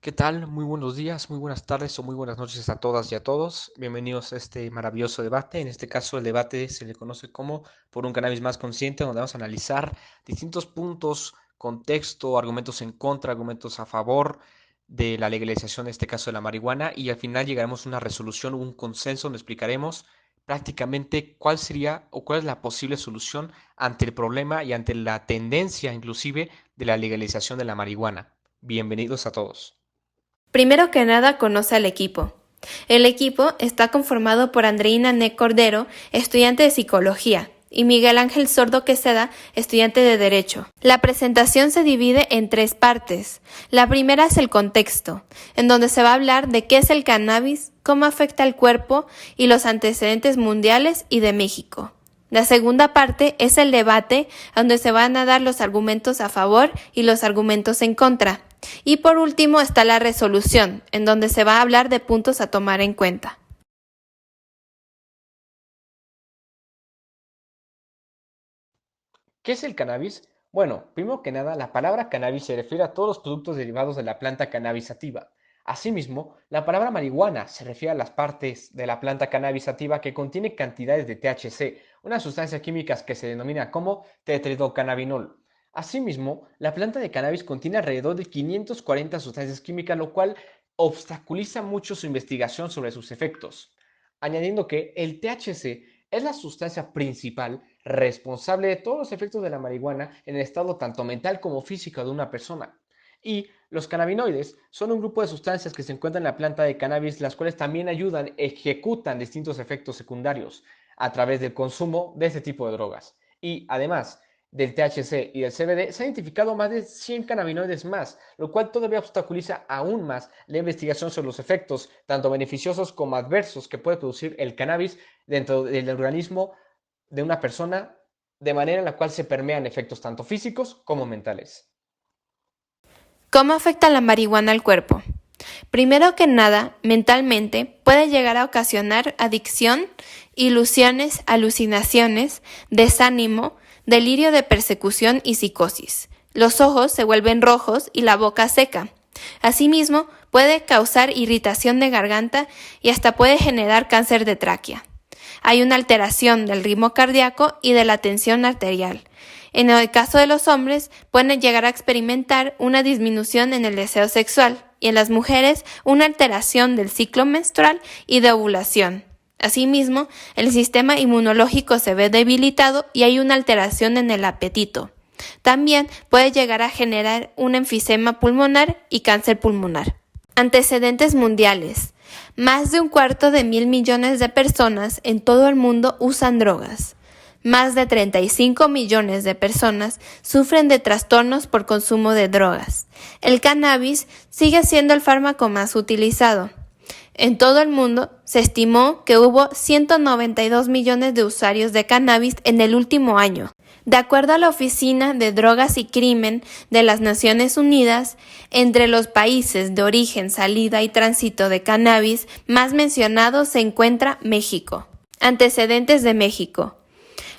¿Qué tal? Muy buenos días, muy buenas tardes o muy buenas noches a todas y a todos. Bienvenidos a este maravilloso debate. En este caso, el debate se le conoce como Por un cannabis más consciente, donde vamos a analizar distintos puntos, contexto, argumentos en contra, argumentos a favor de la legalización, en este caso de la marihuana, y al final llegaremos a una resolución, un consenso donde explicaremos prácticamente cuál sería o cuál es la posible solución ante el problema y ante la tendencia inclusive de la legalización de la marihuana. Bienvenidos a todos. Primero que nada, conoce al equipo. El equipo está conformado por Andreina Ne Cordero, estudiante de Psicología, y Miguel Ángel Sordo Queseda, estudiante de Derecho. La presentación se divide en tres partes. La primera es el contexto, en donde se va a hablar de qué es el cannabis, cómo afecta al cuerpo y los antecedentes mundiales y de México. La segunda parte es el debate, donde se van a dar los argumentos a favor y los argumentos en contra. Y por último está la resolución, en donde se va a hablar de puntos a tomar en cuenta. ¿Qué es el cannabis? Bueno, primero que nada, la palabra cannabis se refiere a todos los productos derivados de la planta cannabis sativa. Asimismo, la palabra marihuana se refiere a las partes de la planta cannabis sativa que contiene cantidades de THC, una sustancia química que se denomina como tetridocannabinol. Asimismo, la planta de cannabis contiene alrededor de 540 sustancias químicas, lo cual obstaculiza mucho su investigación sobre sus efectos. Añadiendo que el THC es la sustancia principal responsable de todos los efectos de la marihuana en el estado tanto mental como físico de una persona. Y los cannabinoides son un grupo de sustancias que se encuentran en la planta de cannabis, las cuales también ayudan, ejecutan distintos efectos secundarios a través del consumo de este tipo de drogas. Y además del THC y del CBD, se han identificado más de 100 cannabinoides más, lo cual todavía obstaculiza aún más la investigación sobre los efectos, tanto beneficiosos como adversos, que puede producir el cannabis dentro del organismo de una persona, de manera en la cual se permean efectos tanto físicos como mentales. ¿Cómo afecta la marihuana al cuerpo? Primero que nada, mentalmente puede llegar a ocasionar adicción, ilusiones, alucinaciones, desánimo, delirio de persecución y psicosis. Los ojos se vuelven rojos y la boca seca. Asimismo, puede causar irritación de garganta y hasta puede generar cáncer de tráquea. Hay una alteración del ritmo cardíaco y de la tensión arterial. En el caso de los hombres, pueden llegar a experimentar una disminución en el deseo sexual y en las mujeres una alteración del ciclo menstrual y de ovulación. Asimismo, el sistema inmunológico se ve debilitado y hay una alteración en el apetito. También puede llegar a generar un enfisema pulmonar y cáncer pulmonar. Antecedentes mundiales. Más de 250 millones de personas en todo el mundo usan drogas. Más de 35 millones de personas sufren de trastornos por consumo de drogas. El cannabis sigue siendo el fármaco más utilizado. En todo el mundo se estimó que hubo 192 millones de usuarios de cannabis en el último año. De acuerdo a la Oficina de Drogas y Crimen de las Naciones Unidas, entre los países de origen, salida y tránsito de cannabis más mencionados se encuentra México. Antecedentes de México.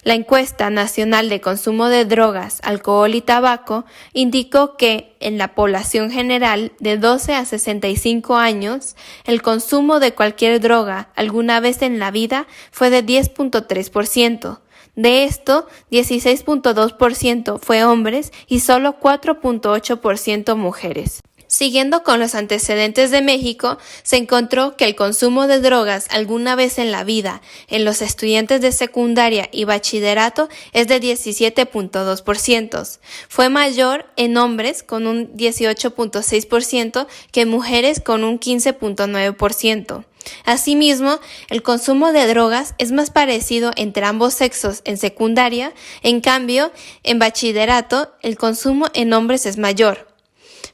La encuesta nacional de consumo de drogas, alcohol y tabaco indicó que en la población general de 12 a 65 años, el consumo de cualquier droga alguna vez en la vida fue de 10.3%. De esto, 16.2% fue hombres y solo 4.8% mujeres. Siguiendo con los antecedentes de México, se encontró que el consumo de drogas alguna vez en la vida en los estudiantes de secundaria y bachillerato es de 17.2%. Fue mayor en hombres con un 18.6% que mujeres con un 15.9%. Asimismo, el consumo de drogas es más parecido entre ambos sexos en secundaria, en cambio, en bachillerato el consumo en hombres es mayor.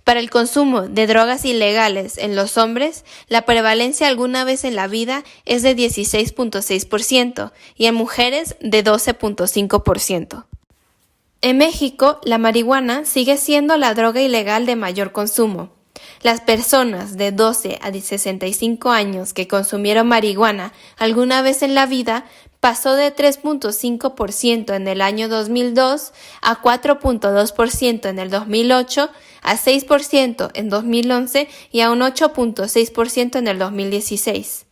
Para el consumo de drogas ilegales en los hombres, la prevalencia alguna vez en la vida es de 16.6% y en mujeres de 12.5%. En México, la marihuana sigue siendo la droga ilegal de mayor consumo. Las personas de 12 a 65 años que consumieron marihuana alguna vez en la vida pasó de 3.5% en el año 2002 a 4.2% en el 2008, a 6% en 2011 y a un 8.6% en el 2016.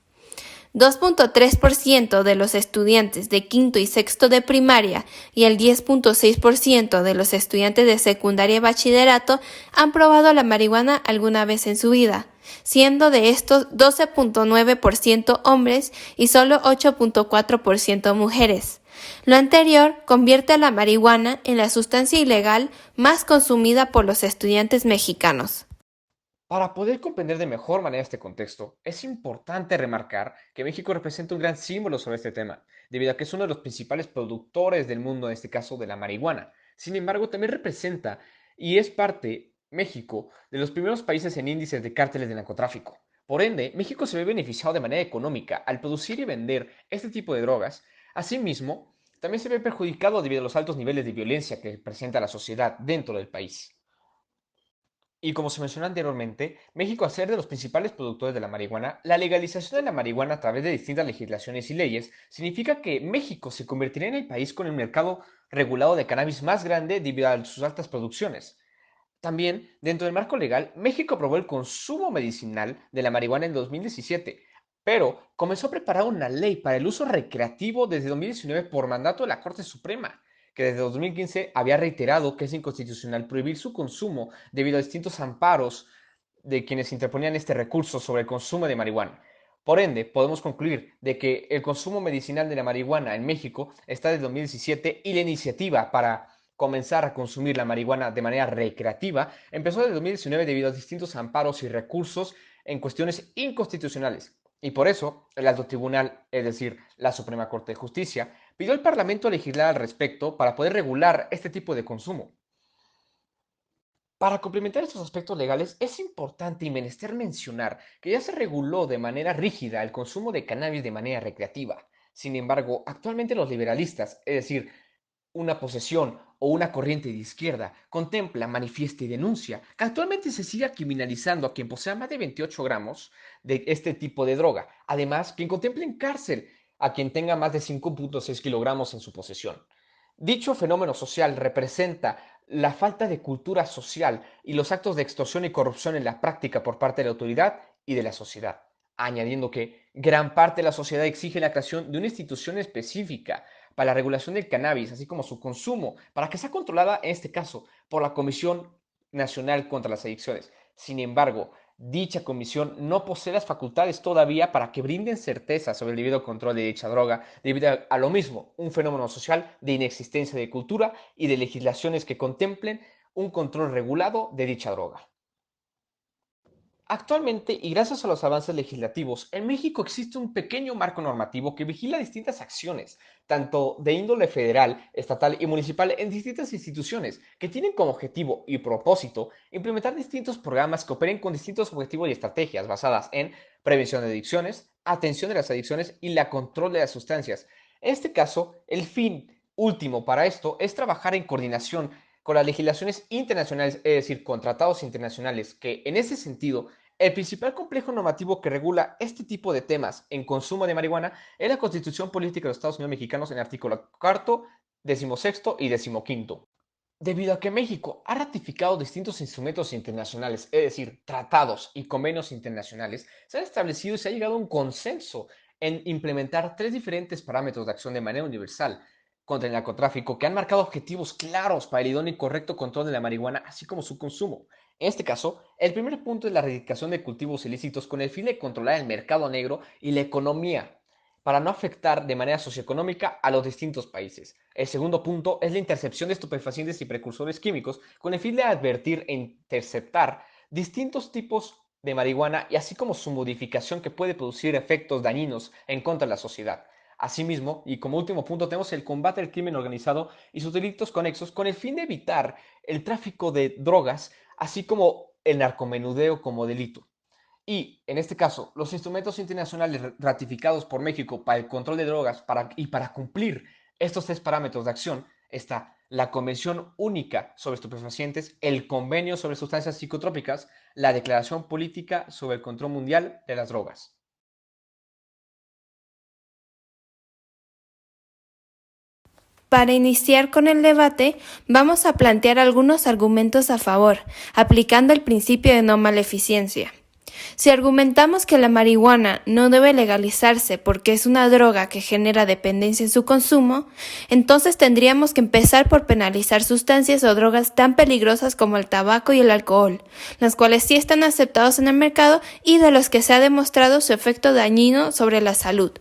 2.3% de los estudiantes de quinto y sexto de primaria y el 10.6% de los estudiantes de secundaria y bachillerato han probado la marihuana alguna vez en su vida, siendo de estos 12.9% hombres y solo 8.4% mujeres. Lo anterior convierte a la marihuana en la sustancia ilegal más consumida por los estudiantes mexicanos. Para poder comprender de mejor manera este contexto, es importante remarcar que México representa un gran símbolo sobre este tema, debido a que es uno de los principales productores del mundo, en este caso de la marihuana. Sin embargo, también representa y es parte, México, de los primeros países en índices de cárteles de narcotráfico. Por ende, México se ve beneficiado de manera económica al producir y vender este tipo de drogas. Asimismo, también se ve perjudicado debido a los altos niveles de violencia que presenta la sociedad dentro del país. Y como se mencionó anteriormente, México, al ser de los principales productores de la marihuana, la legalización de la marihuana a través de distintas legislaciones y leyes significa que México se convertirá en el país con el mercado regulado de cannabis más grande debido a sus altas producciones. También, dentro del marco legal, México aprobó el consumo medicinal de la marihuana en 2017, pero comenzó a preparar una ley para el uso recreativo desde 2019 por mandato de la Corte Suprema, que desde 2015 había reiterado que es inconstitucional prohibir su consumo debido a distintos amparos de quienes interponían este recurso sobre el consumo de marihuana. Por ende, podemos concluir de que el consumo medicinal de la marihuana en México está desde 2017 y la iniciativa para comenzar a consumir la marihuana de manera recreativa empezó desde 2019 debido a distintos amparos y recursos en cuestiones inconstitucionales. Y por eso, el alto tribunal, es decir, la Suprema Corte de Justicia, pidió al Parlamento legislar al respecto para poder regular este tipo de consumo. Para complementar estos aspectos legales, es importante y menester mencionar que ya se reguló de manera rígida el consumo de cannabis de manera recreativa. Sin embargo, actualmente los liberalistas, es decir, una posesión o una corriente de izquierda, contempla, manifiesta y denuncia que actualmente se siga criminalizando a quien posea más de 28 gramos de este tipo de droga. Además, quien contemple en cárcel a quien tenga más de 5.6 kilogramos en su posesión. Dicho fenómeno social representa la falta de cultura social y los actos de extorsión y corrupción en la práctica por parte de la autoridad y de la sociedad, añadiendo que gran parte de la sociedad exige la creación de una institución específica para la regulación del cannabis, así como su consumo, para que sea controlada, en este caso, por la Comisión Nacional contra las Adicciones. Sin embargo, dicha comisión no posee las facultades todavía para que brinden certeza sobre el debido control de dicha droga, debido a lo mismo, un fenómeno social de inexistencia de cultura y de legislaciones que contemplen un control regulado de dicha droga. Actualmente, y gracias a los avances legislativos, en México existe un pequeño marco normativo que vigila distintas acciones, tanto de índole federal, estatal y municipal en distintas instituciones, que tienen como objetivo y propósito implementar distintos programas que operen con distintos objetivos y estrategias basadas en prevención de adicciones, atención de las adicciones y la control de las sustancias. En este caso, el fin último para esto es trabajar en coordinación con las legislaciones internacionales, es decir, con tratados internacionales, que en ese sentido el principal complejo normativo que regula este tipo de temas en consumo de marihuana es la Constitución Política de los Estados Unidos Mexicanos en el artículo 4, 16 y 15. Debido a que México ha ratificado distintos instrumentos internacionales, es decir, tratados y convenios internacionales, se ha establecido y se ha llegado a un consenso en implementar tres diferentes parámetros de acción de manera universal contra el narcotráfico que han marcado objetivos claros para el idóneo y correcto control de la marihuana, así como su consumo. En este caso, el primer punto es la erradicación de cultivos ilícitos con el fin de controlar el mercado negro y la economía para no afectar de manera socioeconómica a los distintos países. El segundo punto es la intercepción de estupefacientes y precursores químicos con el fin de advertir e interceptar distintos tipos de marihuana y así como su modificación que puede producir efectos dañinos en contra de la sociedad. Asimismo, y como último punto, tenemos el combate al crimen organizado y sus delitos conexos con el fin de evitar el tráfico de drogas, así como el narcomenudeo como delito. Y, en este caso, los instrumentos internacionales ratificados por México para el control de drogas y para cumplir estos tres parámetros de acción está la Convención Única sobre Estupefacientes, el Convenio sobre Sustancias Psicotrópicas, la Declaración Política sobre el Control Mundial de las Drogas. Para iniciar con el debate, vamos a plantear algunos argumentos a favor, aplicando el principio de no maleficencia. Si argumentamos que la marihuana no debe legalizarse porque es una droga que genera dependencia en su consumo, entonces tendríamos que empezar por penalizar sustancias o drogas tan peligrosas como el tabaco y el alcohol, las cuales sí están aceptados en el mercado y de los que se ha demostrado su efecto dañino sobre la salud.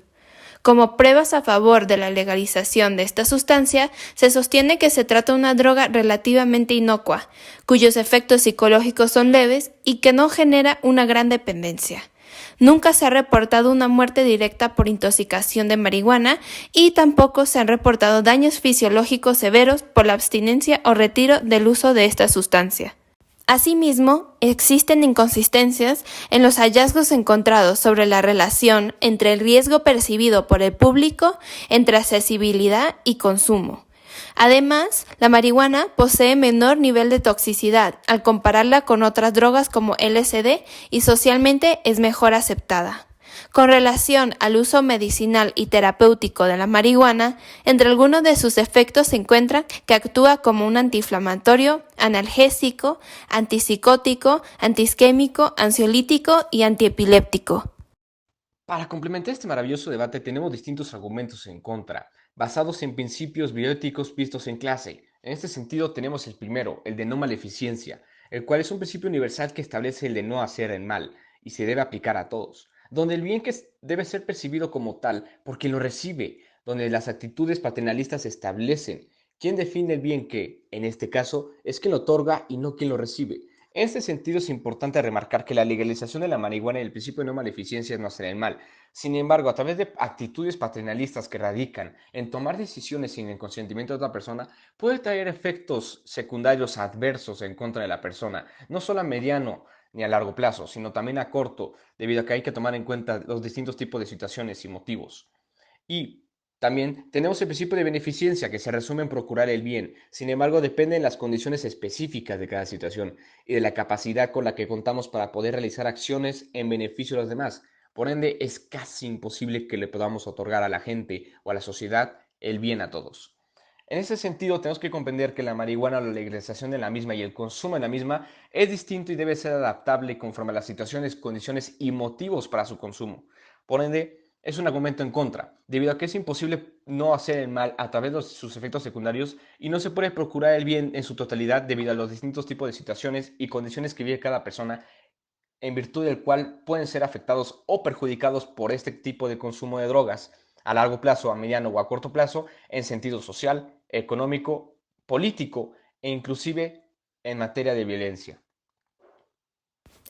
Como pruebas a favor de la legalización de esta sustancia, se sostiene que se trata de una droga relativamente inocua, cuyos efectos psicológicos son leves y que no genera una gran dependencia. Nunca se ha reportado una muerte directa por intoxicación de marihuana y tampoco se han reportado daños fisiológicos severos por la abstinencia o retiro del uso de esta sustancia. Asimismo, existen inconsistencias en los hallazgos encontrados sobre la relación entre el riesgo percibido por el público entre accesibilidad y consumo. Además, la marihuana posee menor nivel de toxicidad al compararla con otras drogas como LSD y socialmente es mejor aceptada. Con relación al uso medicinal y terapéutico de la marihuana, entre algunos de sus efectos se encuentra que actúa como un antiinflamatorio, analgésico, antipsicótico, antiisquémico, ansiolítico y antiepiléptico. Para complementar este maravilloso debate tenemos distintos argumentos en contra, basados en principios bióticos vistos en clase. En este sentido tenemos el primero, el de no maleficencia, el cual es un principio universal que establece el de no hacer el mal y se debe aplicar a todos, donde el bien debe ser percibido como tal por quien lo recibe, donde las actitudes paternalistas establecen quién define el bien que, en este caso, es quien lo otorga y no quien lo recibe. En este sentido es importante remarcar que la legalización de la marihuana y el principio de no maleficencia es no hacer el mal. Sin embargo, a través de actitudes paternalistas que radican en tomar decisiones sin el consentimiento de otra persona, puede traer efectos secundarios adversos en contra de la persona, no solo a mediano ni a largo plazo, sino también a corto, debido a que hay que tomar en cuenta los distintos tipos de situaciones y motivos. Y también tenemos el principio de beneficencia, que se resume en procurar el bien. Sin embargo, depende de las condiciones específicas de cada situación y de la capacidad con la que contamos para poder realizar acciones en beneficio de los demás. Por ende, es casi imposible que le podamos otorgar a la gente o a la sociedad el bien a todos. En ese sentido, tenemos que comprender que la marihuana, la legalización de la misma y el consumo de la misma es distinto y debe ser adaptable conforme a las situaciones, condiciones y motivos para su consumo. Por ende, es un argumento en contra, debido a que es imposible no hacer el mal a través de sus efectos secundarios y no se puede procurar el bien en su totalidad debido a los distintos tipos de situaciones y condiciones que vive cada persona, en virtud del cual pueden ser afectados o perjudicados por este tipo de consumo de drogas a largo plazo, a mediano o a corto plazo, en sentido social, económico, político e inclusive en materia de violencia.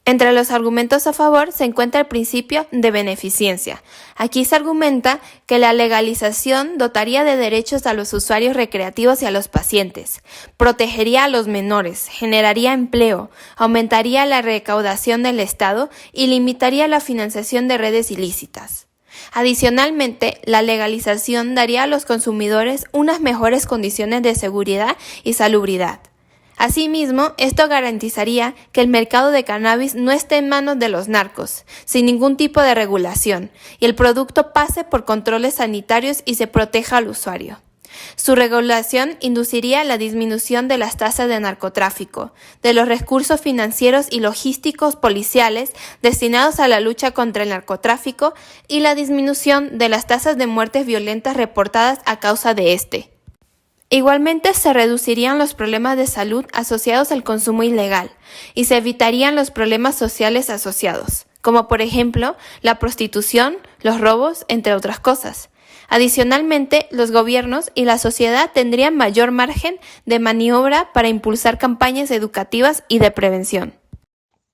Entre los argumentos a favor se encuentra el principio de beneficencia. Aquí se argumenta que la legalización dotaría de derechos a los usuarios recreativos y a los pacientes, protegería a los menores, generaría empleo, aumentaría la recaudación del Estado y limitaría la financiación de redes ilícitas. Adicionalmente, la legalización daría a los consumidores unas mejores condiciones de seguridad y salubridad. Asimismo, esto garantizaría que el mercado de cannabis no esté en manos de los narcos, sin ningún tipo de regulación, y el producto pase por controles sanitarios y se proteja al usuario. Su regulación induciría la disminución de las tasas de narcotráfico, de los recursos financieros y logísticos policiales destinados a la lucha contra el narcotráfico y la disminución de las tasas de muertes violentas reportadas a causa de este. Igualmente se reducirían los problemas de salud asociados al consumo ilegal y se evitarían los problemas sociales asociados, como por ejemplo la prostitución, los robos, entre otras cosas. Adicionalmente, los gobiernos y la sociedad tendrían mayor margen de maniobra para impulsar campañas educativas y de prevención.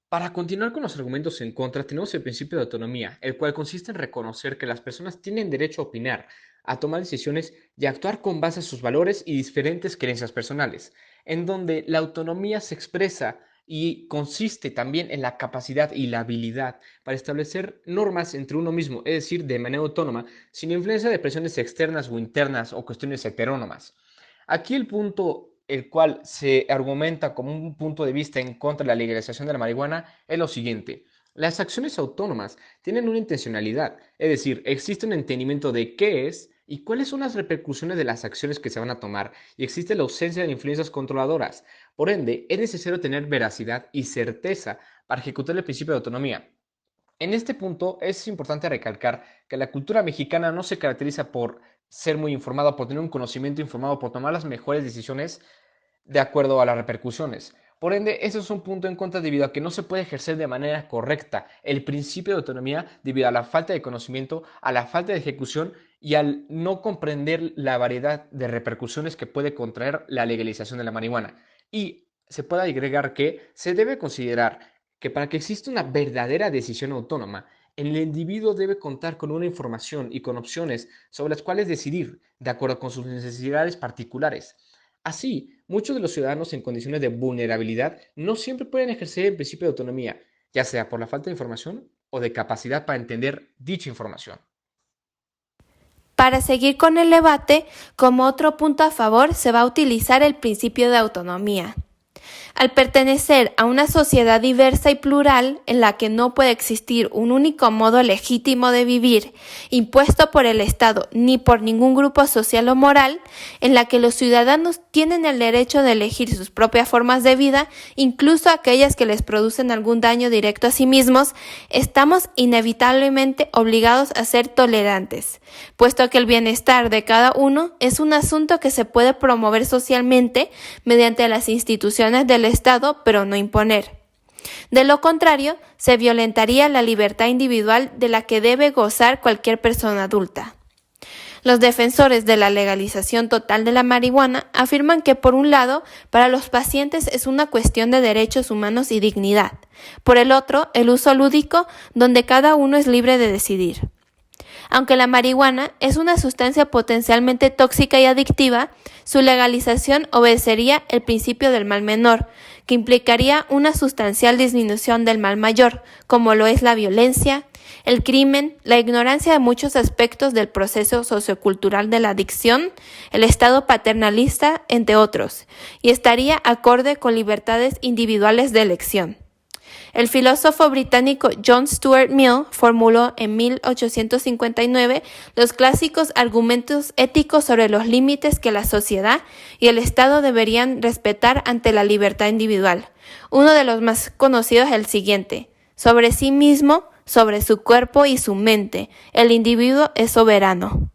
Para continuar con los argumentos en contra, tenemos el principio de autonomía, el cual consiste en reconocer que las personas tienen derecho a opinar, a tomar decisiones y a actuar con base a sus valores y diferentes creencias personales, en donde la autonomía se expresa y consiste también en la capacidad y la habilidad para establecer normas entre uno mismo, es decir, de manera autónoma, sin influencia de presiones externas o internas o cuestiones heterónomas. Aquí el punto el cual se argumenta como un punto de vista en contra de la legalización de la marihuana es lo siguiente. Las acciones autónomas tienen una intencionalidad, es decir, existe un entendimiento de qué es y cuáles son las repercusiones de las acciones que se van a tomar, y existe la ausencia de influencias controladoras. Por ende, es necesario tener veracidad y certeza para ejecutar el principio de autonomía. En este punto es importante recalcar que la cultura mexicana no se caracteriza por ser muy informada, por tener un conocimiento informado, por tomar las mejores decisiones de acuerdo a las repercusiones. Por ende, eso es un punto en contra debido a que no se puede ejercer de manera correcta el principio de autonomía debido a la falta de conocimiento, a la falta de ejecución y al no comprender la variedad de repercusiones que puede contraer la legalización de la marihuana. Y se puede agregar que se debe considerar que para que exista una verdadera decisión autónoma, el individuo debe contar con una información y con opciones sobre las cuales decidir de acuerdo con sus necesidades particulares. Así, muchos de los ciudadanos en condiciones de vulnerabilidad no siempre pueden ejercer el principio de autonomía, ya sea por la falta de información o de capacidad para entender dicha información. Para seguir con el debate, como otro punto a favor se va a utilizar el principio de autonomía. Al pertenecer a una sociedad diversa y plural en la que no puede existir un único modo legítimo de vivir, impuesto por el Estado ni por ningún grupo social o moral, en la que los ciudadanos tienen el derecho de elegir sus propias formas de vida, incluso aquellas que les producen algún daño directo a sí mismos, estamos inevitablemente obligados a ser tolerantes, puesto que el bienestar de cada uno es un asunto que se puede promover socialmente mediante las instituciones del Estado, pero no imponer. De lo contrario, se violentaría la libertad individual de la que debe gozar cualquier persona adulta. Los defensores de la legalización total de la marihuana afirman que, por un lado, para los pacientes es una cuestión de derechos humanos y dignidad. Por el otro, el uso lúdico, donde cada uno es libre de decidir. Aunque la marihuana es una sustancia potencialmente tóxica y adictiva, su legalización obedecería el principio del mal menor, que implicaría una sustancial disminución del mal mayor, como lo es la violencia, el crimen, la ignorancia de muchos aspectos del proceso sociocultural de la adicción, el estado paternalista, entre otros, y estaría acorde con libertades individuales de elección. El filósofo británico John Stuart Mill formuló en 1859 los clásicos argumentos éticos sobre los límites que la sociedad y el Estado deberían respetar ante la libertad individual. Uno de los más conocidos es el siguiente: sobre sí mismo, sobre su cuerpo y su mente, el individuo es soberano.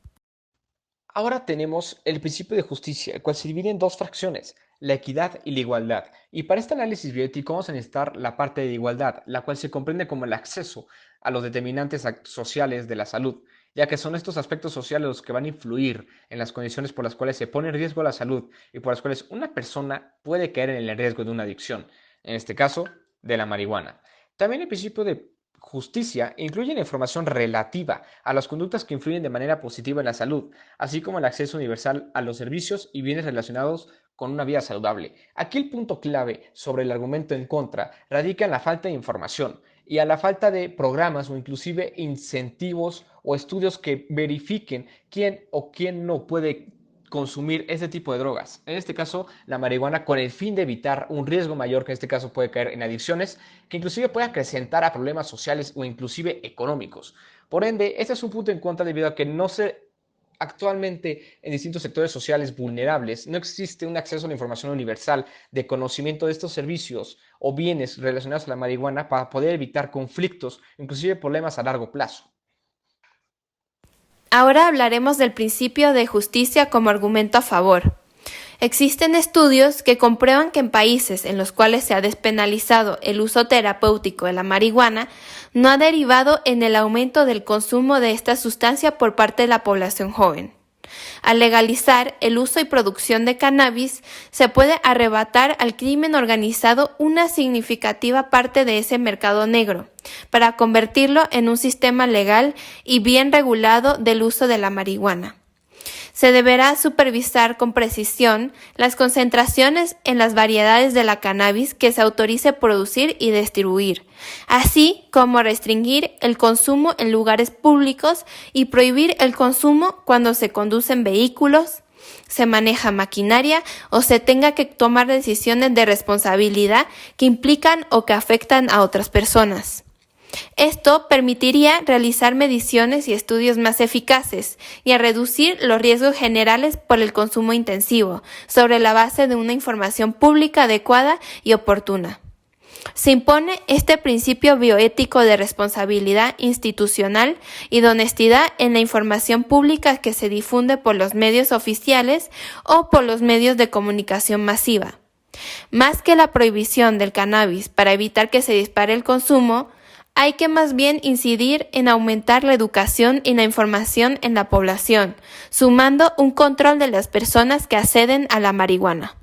Ahora tenemos el principio de justicia, el cual se divide en dos fracciones, la equidad y la igualdad. Y para este análisis bioético vamos a necesitar la parte de igualdad, la cual se comprende como el acceso a los determinantes sociales de la salud, ya que son estos aspectos sociales los que van a influir en las condiciones por las cuales se pone en riesgo la salud y por las cuales una persona puede caer en el riesgo de una adicción, en este caso, de la marihuana. También el principio de justicia incluye la información relativa a las conductas que influyen de manera positiva en la salud, así como el acceso universal a los servicios y bienes relacionados con una vida saludable. Aquí el punto clave sobre el argumento en contra radica en la falta de información y a la falta de programas o inclusive incentivos o estudios que verifiquen quién o quién no puede consumir este tipo de drogas. En este caso, la marihuana, con el fin de evitar un riesgo mayor, que en este caso puede caer en adicciones, que inclusive puede acrecentar a problemas sociales o inclusive económicos. Por ende, este es un punto en contra debido a que actualmente en distintos sectores sociales vulnerables no existe un acceso a la información universal de conocimiento de estos servicios o bienes relacionados a la marihuana para poder evitar conflictos, inclusive problemas a largo plazo. Ahora hablaremos del principio de justicia como argumento a favor. Existen estudios que comprueban que en países en los cuales se ha despenalizado el uso terapéutico de la marihuana, no ha derivado en el aumento del consumo de esta sustancia por parte de la población joven. Al legalizar el uso y producción de cannabis, se puede arrebatar al crimen organizado una significativa parte de ese mercado negro, para convertirlo en un sistema legal y bien regulado del uso de la marihuana. Se deberá supervisar con precisión las concentraciones en las variedades de la cannabis que se autorice producir y distribuir, así como restringir el consumo en lugares públicos y prohibir el consumo cuando se conducen vehículos, se maneja maquinaria o se tenga que tomar decisiones de responsabilidad que implican o que afectan a otras personas. Esto permitiría realizar mediciones y estudios más eficaces y a reducir los riesgos generales por el consumo intensivo, sobre la base de una información pública adecuada y oportuna. Se impone este principio bioético de responsabilidad institucional y de honestidad en la información pública que se difunde por los medios oficiales o por los medios de comunicación masiva. Más que la prohibición del cannabis para evitar que se dispare el consumo, hay que más bien incidir en aumentar la educación y la información en la población, sumando un control de las personas que acceden a la marihuana.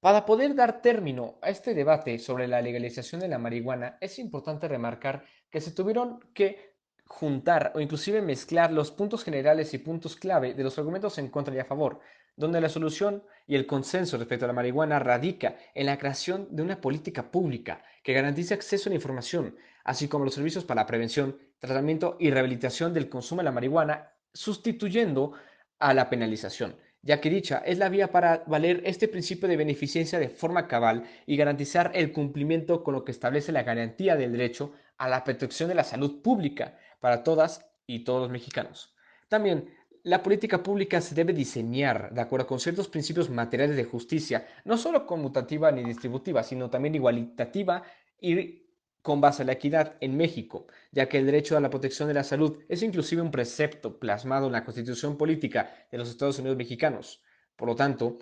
Para poder dar término a este debate sobre la legalización de la marihuana, es importante remarcar que se tuvieron que juntar o inclusive mezclar los puntos generales y puntos clave de los argumentos en contra y a favor, donde la solución y el consenso respecto a la marihuana radica en la creación de una política pública que garantice acceso a la información, así como los servicios para la prevención, tratamiento y rehabilitación del consumo de la marihuana, sustituyendo a la penalización, ya que dicha es la vía para valer este principio de beneficencia de forma cabal y garantizar el cumplimiento con lo que establece la garantía del derecho a la protección de la salud pública para todas y todos los mexicanos. También, la política pública se debe diseñar de acuerdo con ciertos principios materiales de justicia, no solo conmutativa ni distributiva, sino también igualitativa y con base en la equidad en México, ya que el derecho a la protección de la salud es inclusive un precepto plasmado en la Constitución Política de los Estados Unidos Mexicanos. Por lo tanto,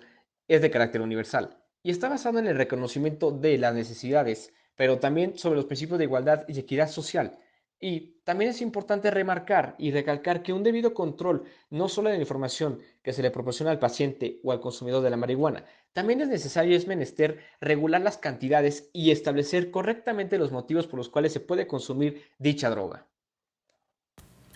es de carácter universal y está basado en el reconocimiento de las necesidades, pero también sobre los principios de igualdad y equidad social. Y también es importante remarcar y recalcar que un debido control no solo de la información que se le proporciona al paciente o al consumidor de la marihuana, también es necesario, es menester, regular las cantidades y establecer correctamente los motivos por los cuales se puede consumir dicha droga.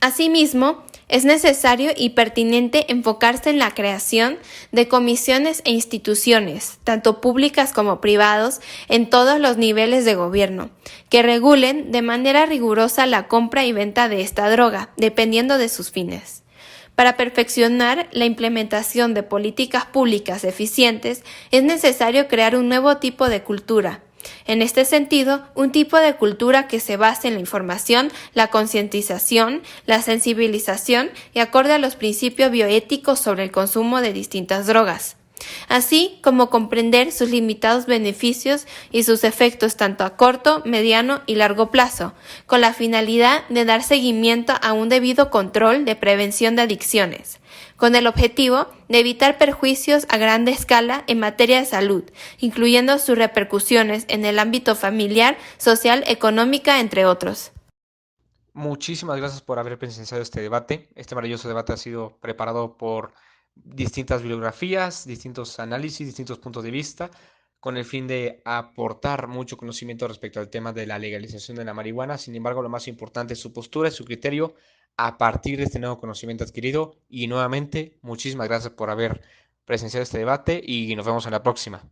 Asimismo, es necesario y pertinente enfocarse en la creación de comisiones e instituciones, tanto públicas como privados, en todos los niveles de gobierno, que regulen de manera rigurosa la compra y venta de esta droga, dependiendo de sus fines. Para perfeccionar la implementación de políticas públicas eficientes, es necesario crear un nuevo tipo de cultura. En este sentido, un tipo de cultura que se base en la información, la concientización, la sensibilización y acorde a los principios bioéticos sobre el consumo de distintas drogas, así como comprender sus limitados beneficios y sus efectos tanto a corto, mediano y largo plazo, con la finalidad de dar seguimiento a un debido control de prevención de adicciones, con el objetivo de evitar perjuicios a gran escala en materia de salud, incluyendo sus repercusiones en el ámbito familiar, social, económica, entre otros. Muchísimas gracias por haber presenciado este debate. Este maravilloso debate ha sido preparado por distintas bibliografías, distintos análisis, distintos puntos de vista, con el fin de aportar mucho conocimiento respecto al tema de la legalización de la marihuana. Sin embargo, lo más importante es su postura y su criterio a partir de este nuevo conocimiento adquirido. Y nuevamente, muchísimas gracias por haber presenciado este debate y nos vemos en la próxima.